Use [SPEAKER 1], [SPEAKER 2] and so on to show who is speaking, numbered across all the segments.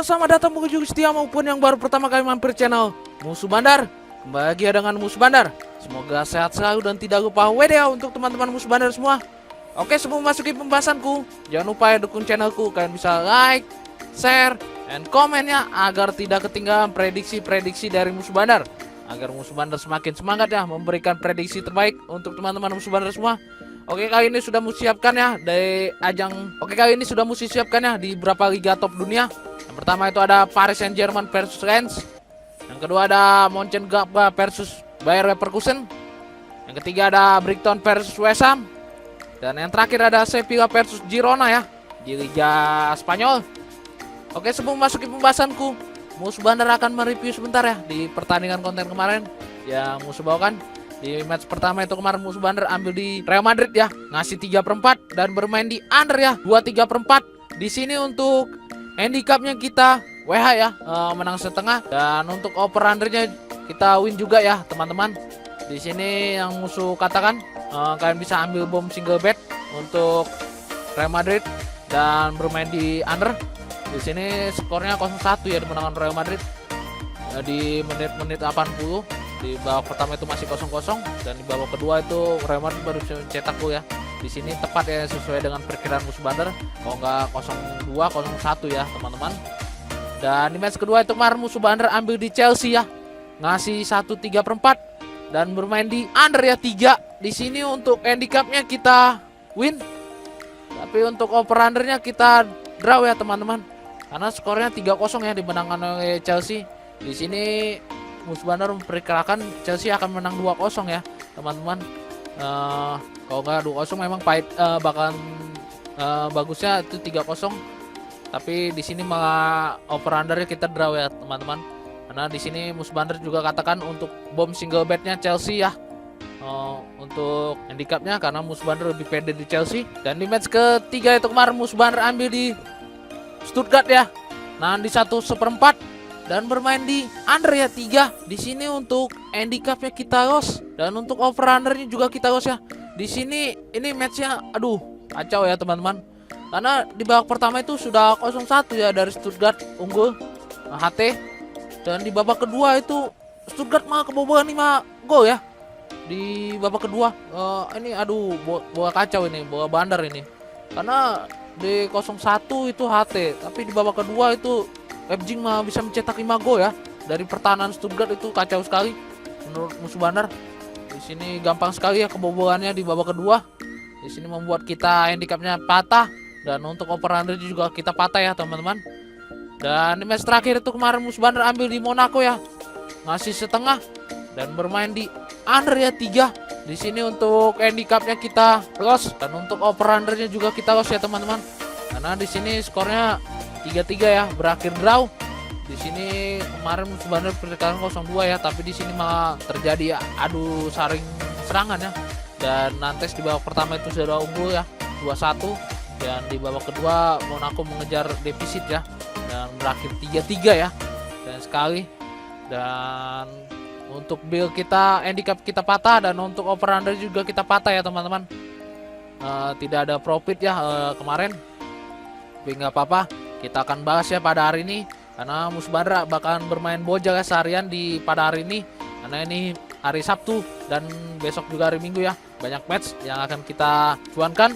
[SPEAKER 1] selamat datang pengunjung setia maupun yang baru pertama kali mampir channel Musuh Bandar. Kembali lagi ya dengan Musuh Bandar. Semoga sehat selalu dan tidak lupa WDA untuk teman-teman Musuh Bandar semua. Oke, sebelum masuki pembahasanku, jangan lupa ya dukung channelku. Kalian bisa like, share, dan komennya agar tidak ketinggalan prediksi-prediksi dari Musuh Bandar. Agar Musuh Bandar semakin semangat ya memberikan prediksi terbaik untuk teman-teman Musuh Bandar semua. Oke, kali ini sudah siapkan ya di ajang. Oke, kali ini sudah siapkan ya di beberapa liga top dunia. Yang pertama itu ada Paris Saint-Germain versus Rennes. Yang kedua ada Mönchengladbach versus Bayer Leverkusen. Yang ketiga ada Brighton versus West Ham. Dan yang terakhir ada Sevilla versus Girona ya di Liga Spanyol. Oke, sebelum masukin pembahasanku, Musuh Bandar akan mereview sebentar ya di pertandingan konten kemarin yang Musuh bawakan. Di match pertama itu kemarin Musuh Bandar ambil di Real Madrid ya, ngasih 3/4 dan bermain di under ya, 2/3/4. Di sini untuk handicapnya kita WH ya, menang setengah, dan untuk over undernya kita win juga ya teman-teman. Di sini yang Musuh katakan kalian bisa ambil bom single bet untuk Real Madrid dan bermain di under. Di sini skornya 0-1 ya dimenangkan Real Madrid di menit-menit 80. Di babak pertama itu masih 0-0 dan di babak kedua itu Real Madrid baru cetak gol ya. Di sini tepat ya sesuai dengan perkiraan Musuh Bandar. Kalau nggak 0-2, 0-1 ya teman-teman. Dan di match kedua itu kemarin Musuh Bandar ambil di Chelsea ya, ngasih 1/3/4 dan bermain di under ya 3. Di sini untuk handicapnya kita win, tapi untuk over undernya kita draw ya teman-teman. Karena skornya 3-0 ya dimenangkan oleh Chelsea. Di sini Musuh Bandar memperkirakan Chelsea akan menang 2-0 ya teman-teman. Kalau nggak 2-0 memang bakalan bagusnya itu 3-0. Tapi di sini malah over undernya kita draw ya teman-teman. Karena di sini Musuh Bandar juga katakan untuk bom single betnya Chelsea ya. Untuk handicapnya karena Musuh Bandar lebih pede di Chelsea. Dan di match ketiga itu kemarin Musuh Bandar ambil di Stuttgart ya. Nah di 1/4 dan bermain di under ya 3. Di sini untuk handicapnya kita loss dan untuk over undernya juga kita loss ya. Di sini ini matchnya aduh kacau ya teman-teman. Karena di babak pertama itu sudah 0-1 ya dari Stuttgart unggul HT. Dan di babak kedua itu Stuttgart malah kebobolan 5 gol ya. Di babak kedua ini aduh bola kacau ini, bola bandar ini. Karena di 0-1 itu HT, tapi di babak kedua itu Leipzig mah bisa mencetak 5 gol ya. Dari pertahanan Stuttgart itu kacau sekali menurut Musuh Bandar. Di sini gampang sekali ya kebobolannya di babak kedua. Di sini membuat kita handicapnya patah dan untuk over under juga kita patah ya teman-teman. Dan di match terakhir itu kemarin Musuh Bandar ambil di Monaco ya, ngasih setengah dan bermain di under ya 3. Di sini untuk handicapnya kita loss dan untuk over undernya juga kita loss ya teman-teman. Karena di sini skornya 3-3 ya, berakhir draw. Di sini kemarin Musuh Bandar perkiraan 0-2 ya, tapi di sini malah terjadi ya adu saring serangan ya. Dan Nantes di babak pertama itu sudah unggul ya 2-1 dan di babak kedua Monaco mengejar defisit ya dan berakhir 3-3 ya. Dan sekali dan untuk bill kita handicap kita patah dan untuk over under juga kita patah ya teman-teman. Tidak ada profit ya kemarin. Tapi nggak apa-apa, kita akan bahas ya pada hari ini karena Musuh Bandar bakalan bermain bojol ya seharian pada hari ini. Karena ini hari Sabtu dan besok juga hari Minggu ya. Banyak match yang akan kita cuankan.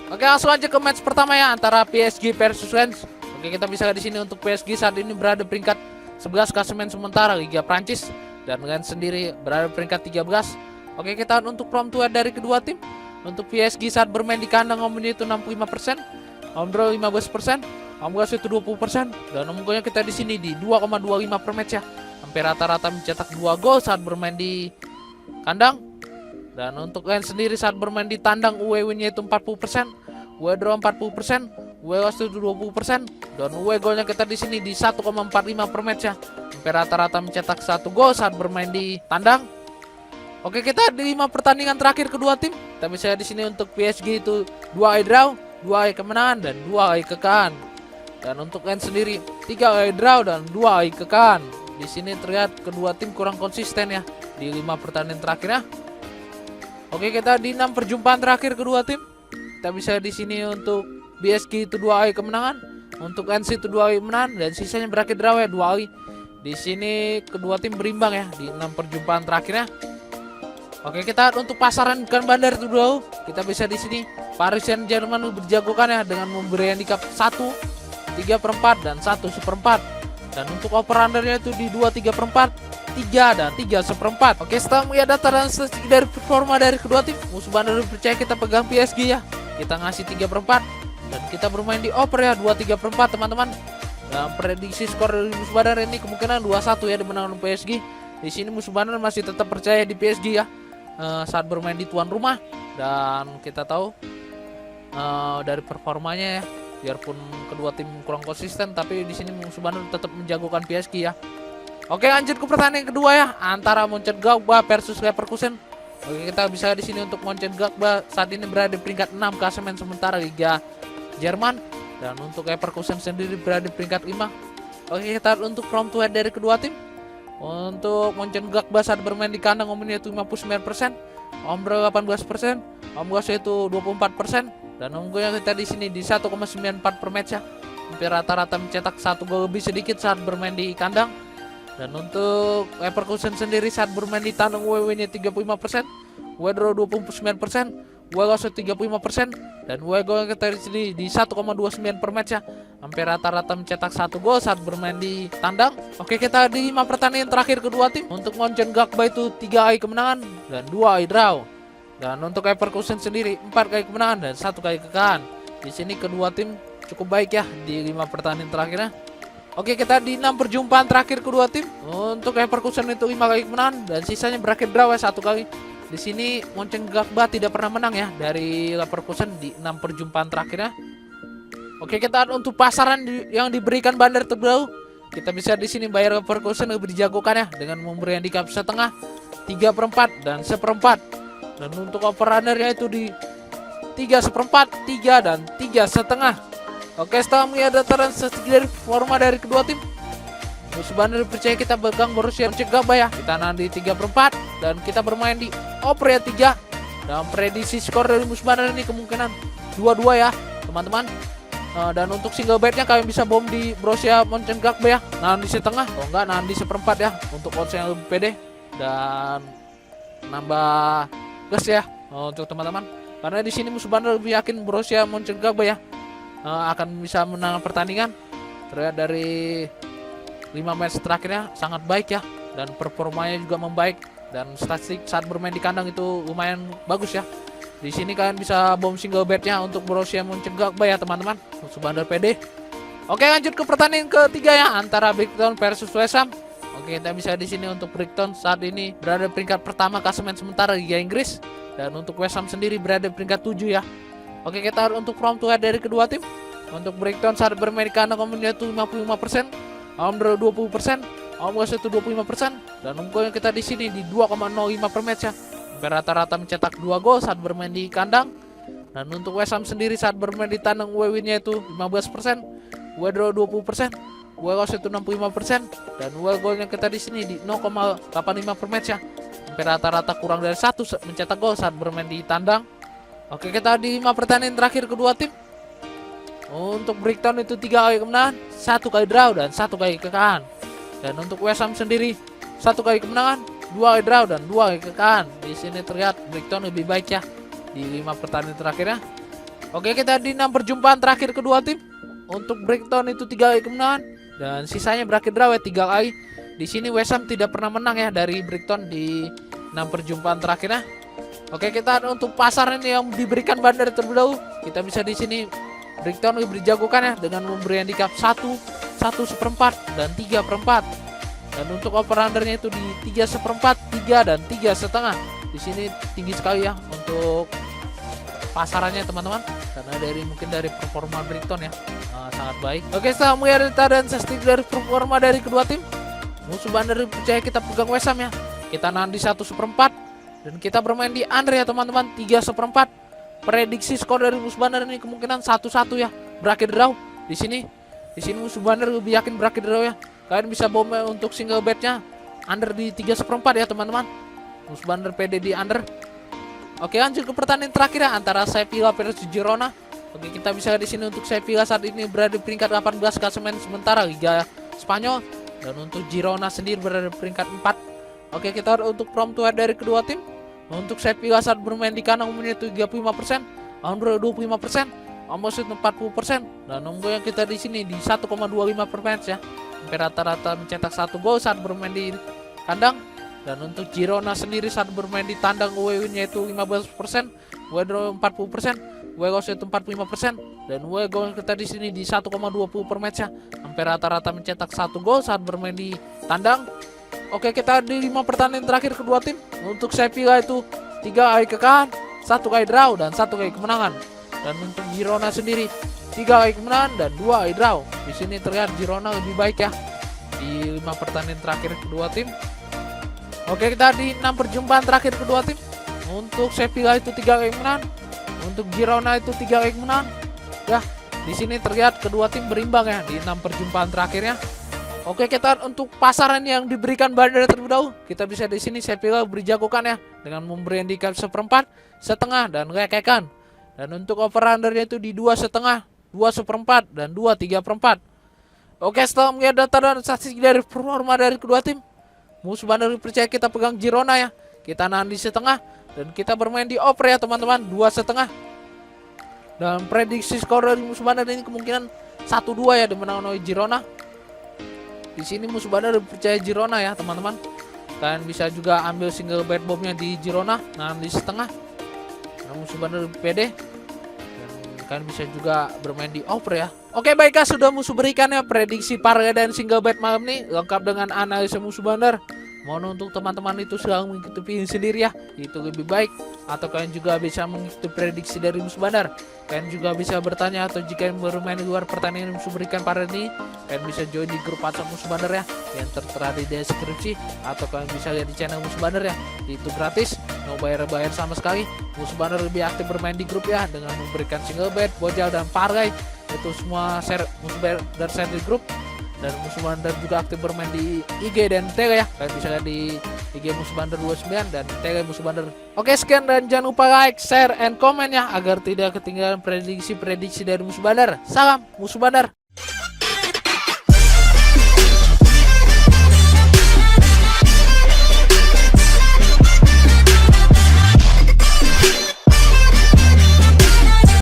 [SPEAKER 1] Oke, langsung aja ke match pertama ya antara PSG versus Rennes. Oke, kita bisa lihat di sini untuk PSG saat ini berada peringkat 11 klasemen sementara Liga Prancis dan Rennes sendiri berada peringkat 13. Oke, kita lihat untuk prompt to dari kedua tim. Untuk PSG saat bermain di kandang home itu 65%, home draw 15%, home gas itu 20% dan home goalnya kita di sini di 2,25 per match ya. Hampir rata-rata mencetak 2 gol saat bermain di kandang. Dan untuk Rennes sendiri saat bermain di tandang away win-nya itu 40%, away draw 40%, away loss itu 20% dan away golnya kita di sini di 1,45 per match ya. Hampir rata-rata mencetak 1 gol saat bermain di tandang. Oke, kita di 5 pertandingan terakhir kedua tim. Tapi saya di sini untuk PSG itu 2 kali draw, 2 kali kemenangan dan 2 kali kekalahan. Dan untuk Rennes sendiri 3 kali draw dan 2 kali kekalahan. Di sini terlihat kedua tim kurang konsisten ya di 5 pertandingan terakhirnya. Oke, kita di 6 perjumpaan terakhir kedua tim. Kita bisa di sini untuk PSG itu 2 kali kemenangan Untuk NC itu 2 kali menang dan sisanya berakhir draw ya 2 kali. Di sini kedua tim berimbang ya di 6 perjumpaan terakhirnya. Oke, kita untuk pasaran bukan bandar itu dulu. Kita bisa di sini Paris Saint-Germain berjagokan ya dengan memberi handicap 1, 3/4 dan 1/4. Dan untuk over-undernya itu di 2, 3/4, 3 dan 3/4. Oke, setelah melihat data dan statistik dari performa dari kedua tim, musuh bandar percaya kita pegang PSG ya. Kita ngasih 3/4 dan kita bermain di over ya 2, 3/4 teman-teman. Dan prediksi skor dari musuh bandar ini kemungkinan 2-1 ya dimenangkan PSG. Di sini musuh bandar masih tetap percaya di PSG ya saat bermain di tuan rumah. Dan kita tahu dari performanya ya, biarpun kedua tim kurang konsisten, tapi di sini musuh bandar tetap menjagokan PSG ya. Oke, lanjut ke pertandingan kedua ya antara Mönchengladbach versus Leverkusen. Oke, kita bisa di sini untuk Mönchengladbach saat ini berada di peringkat 6 klasemen sementara Liga Jerman, dan untuk Leverkusen sendiri berada di peringkat 5. Oke, kita lihat untuk from to head dari kedua tim. Untuk Mönchengladbach saat bermain di kandang home itu 59%, home draw 18%, home loss itu 24%, dan home goal kita di sini di 1,94 per match ya. Hampir rata-rata mencetak 1 gol lebih sedikit saat bermain di kandang. Dan untuk Leverkusen sendiri saat bermain di tandang WW-nya 35%, away draw 29%, away loss 35%, dan away goal kita di sini di 1,29 per match ya. Hampir rata-rata mencetak 1 gol saat bermain di tandang. Oke, kita di 5 pertandingan terakhir kedua tim. Untuk Mönchengladbach itu 3 kali kemenangan dan 2 kali draw. Dan untuk Leverkusen sendiri 4 kali kemenangan dan 1 kali kekalahan. Di sini kedua tim cukup baik ya di 5 pertandingan terakhirnya. Oke, kita di 6 perjumpaan terakhir kedua tim. Untuk Leverkusen itu 5 kali kemenangan dan sisanya berakhir draw ya 1 kali. Di sini Mönchengladbach tidak pernah menang ya dari Leverkusen di 6 perjumpaan terakhirnya. Oke, kita untuk pasaran yang diberikan bandar terdahulu. Kita bisa di sini bayar Leverkusen lebih dijagokan ya dengan memberi handicap setengah, 3/4 dan 1/4. Dan untuk over-undernya itu di 3/4, 3 dan 3,5. Oke, setelah melihat data dan statistik dari performa dari kedua tim, musuh bandar percaya kita pegang Borussia Mönchengladbach ya. Kita nanti 3/4 dan kita bermain di over ya 3. Dan prediksi skor dari musuh bandar ini kemungkinan 2-2 ya teman-teman. Dan untuk single bet-nya kalian bisa bom di Borussia Mönchengladbach ya. Nahan di setengah, kalau enggak nahan di 1/4 ya untuk odds yang lebih pede dan nambah gas ya untuk teman-teman. Karena di sini musuh bandar lebih yakin Borussia Mönchengladbach ya akan bisa menang pertandingan. Terlihat dari 5 match terakhirnya sangat baik ya, dan performanya juga membaik, dan statistik saat bermain di kandang itu lumayan bagus ya. Di sini kalian bisa bom single bet-nya untuk Borussia Mönchengladbach ya teman-teman. Musuh bandar PD. Oke, lanjut ke pertandingan ketiga ya antara Brighton versus West Ham. Oke, kita bisa di sini untuk Brighton saat ini berada di peringkat pertama klasemen sementara Liga Inggris, dan untuk West Ham sendiri berada di peringkat 7 ya. Oke, kita untuk from to head dari kedua tim. Untuk Brighton saat bermain di kandang home itu 55%, home draw 20%, home loss itu 25%, dan home goal kita di sini di 2,05 per match ya. Rata-rata mencetak 2 gol saat bermain di kandang. Dan untuk West Ham sendiri saat bermain di tandang away-nya itu 15%, away draw 20%, away loss itu 65%, dan away golnya kita di sini di 0,85 per match ya. Hampir rata-rata kurang dari 1 mencetak gol saat bermain di tandang. Oke, kita di 5 pertandingan terakhir kedua tim. Untuk Brighton itu 3 kali kemenangan, 1 kali draw dan 1 kali kekalahan. Dan untuk West Ham sendiri 1 kali kemenangan, 2 kali draw dan 2 kali kekalahan. Di sini terlihat Brighton lebih baik ya di 5 pertandingan terakhirnya. Oke, kita di 6 perjumpaan terakhir kedua tim. Untuk Brighton itu 3 kali kemenangan dan sisanya berakhir draw ya 3 kali. Di sini West Ham tidak pernah menang ya dari Brighton di 6 perjumpaan terakhirnya. Oke, kita untuk pasaran yang diberikan bandar terlebih dahulu. Kita bisa di sini Brighton lebih dijagokan ya dengan memberi handicap 1, 1/4 dan 3/4. Dan untuk over-undernya itu di 3/4, 3 dan 3,5. Di sini tinggi sekali ya untuk pasarannya teman-teman, karena mungkin dari performa Brighton ya sangat baik. Oke, setelah melihat data dan statistik dari performa dari kedua tim, musuh bandar percaya kita pegang West Ham ya. Kita nahan di 1/4 dan kita bermain di under ya teman-teman, 3/4. Prediksi skor dari musuh bandar ini kemungkinan 1-1 ya, berakhir draw. Di sini musuh bandar lebih yakin berakhir draw ya. Kalian bisa bom untuk single bet-nya under di 3/4 ya teman-teman. Musuh bandar PD di under. Oke, lanjut ke pertandingan terakhir ya antara Sevilla versus Girona. Oke, kita bisa di sini untuk Sevilla saat ini berada di peringkat 18 klasemen sementara Liga Spanyol, dan untuk Girona sendiri berada di peringkat 4. Oke, kita untuk prompt dari kedua tim. Untuk Sevilla saat bermain di kandang umumnya itu 35%, Android 25%, Omos itu 40%, dan nomor yang kita di sini di 1,25 per match ya. Hampir rata-rata mencetak 1 gol saat bermain di kandang. Dan untuk Girona sendiri saat bermain di tandang WW-nya itu 15%, W-draw 40%, W-loss itu 45%, dan W-gol kita di sini di 1,20 per match ya. Hampir rata-rata mencetak 1 gol saat bermain di tandang. Oke, kita di 5 pertandingan terakhir kedua tim. Untuk Sevilla itu 3 kali kekalahan, 1 kali draw, dan 1 kali kemenangan. Dan untuk Girona sendiri 3 kali kemenangan dan 2 kali draw. Di sini terlihat Girona lebih baik ya di 5 pertandingan terakhir kedua tim. Oke, kita di 6 perjumpaan terakhir kedua tim. Untuk Sevilla itu 3 kali kemenangan, untuk Girona itu 3 kali kemenangan. Ya, di sini terlihat kedua tim berimbang ya di 6 perjumpaan terakhirnya. Oke, kita untuk pasaran yang diberikan Bandar terlebih dahulu. Kita bisa di sini Sevilla beri jagokan ya dengan memberi handicap 1/4, setengah, dan rekekan. Dan untuk over undernya itu di 2,5, 2/4, dan 2,3/4. Oke, setelah melihat data dan statistik dari performa dari kedua tim, musuh Bandar percaya kita pegang Girona ya. Kita nahan di setengah dan kita bermain di over ya teman-teman, 2,5. Dan prediksi skor dari musuh Bandar ini kemungkinan 1-2 ya dimenangkan oleh Girona. Di sini musuh Bandar percaya Girona ya teman-teman. Kalian bisa juga ambil single bet bomnya di Girona, nahan di setengah. Nah, musuh Bandar pede. Dan kalian bisa juga bermain di over ya. Oke, baiklah, sudah musuh berikan ya prediksi parlay dan single bet malam ini lengkap dengan analisa musuh Bandar. Mohon untuk teman-teman itu selalu mengikuti pilihan sendiri ya, itu lebih baik. Atau kalian juga bisa mengikuti prediksi dari musuh Bandar. Kalian juga bisa bertanya, atau jika yang bermain di luar pertandingan musuh berikan pada ini, kalian bisa join di grup WhatsApp musuh Bandar ya, yang tertera di deskripsi. Atau kalian bisa lihat di channel musuh Bandar ya, itu gratis, no bayar sama sekali. Musuh Bandar lebih aktif bermain di grup ya, dengan memberikan single bet, bojal, dan parlay. Itu semua share musuh Bandar share di grup. Dan musuh Bandar juga aktif bermain di IG dan Tele ya. Kalian bisa lihat di IG musuh Bandar 29 dan Tele musuh Bandar. Oke, sekian dan jangan lupa like, share, and comment ya agar tidak ketinggalan prediksi-prediksi dari musuh Bandar. Salam musuh Bandar.